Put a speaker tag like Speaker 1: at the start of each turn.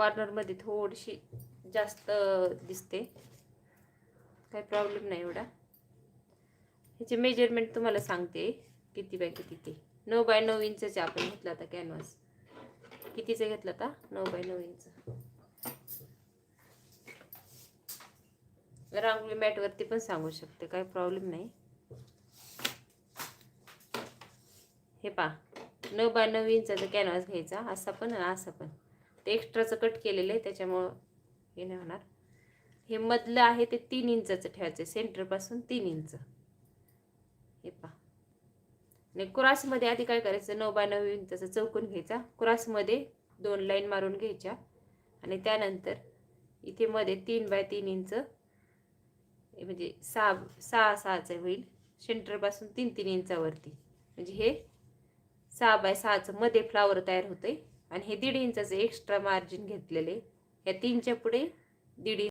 Speaker 1: कॉर्नरमध्ये थोडीशी जास्त दिसते, काही प्रॉब्लेम नाही एवढा. ह्याचे मेजरमेंट तुम्हाला सांगते किती बाय किती ते. 9 बाय 9 इंचचे आपण घेतला होता कॅनव्हास. कितीचा घेतला होता? 9 बाय 9 इंच. रांगोळी मॅटवरती पण सांगू शकते, काही प्रॉब्लेम नाही. हे पहा, 9 बाय 9 इंचाचा कॅनव्हास घ्यायचा, असा पण आणि असा पण. ते एक्स्ट्राचं कट केलेलं आहे त्याच्यामुळं हे नाही होणार. हे मधलं आहे ते 3 इंचाचं ठेवायचं, सेंटरपासून 3 इंच. हे पहा. आणि क्रॉसमध्ये आधी काय करायचं, 9 बाय 9 इंचाचा चौकोन घ्यायचा, क्रॉसमध्ये 2 लाईन मारून घ्यायच्या आणि त्यानंतर इथे मध्ये 3 बाय 3 इंच, म्हणजे 6 होईल. सेंटरपासून 3 इंचावरती, म्हणजे हे 6 बाय 6चं मध्ये फ्लावर तयार होते. आणि हे 1.5 इंचाचं एक्स्ट्रा मार्जिन घेतलेले, या 3च्या पुढे 1.5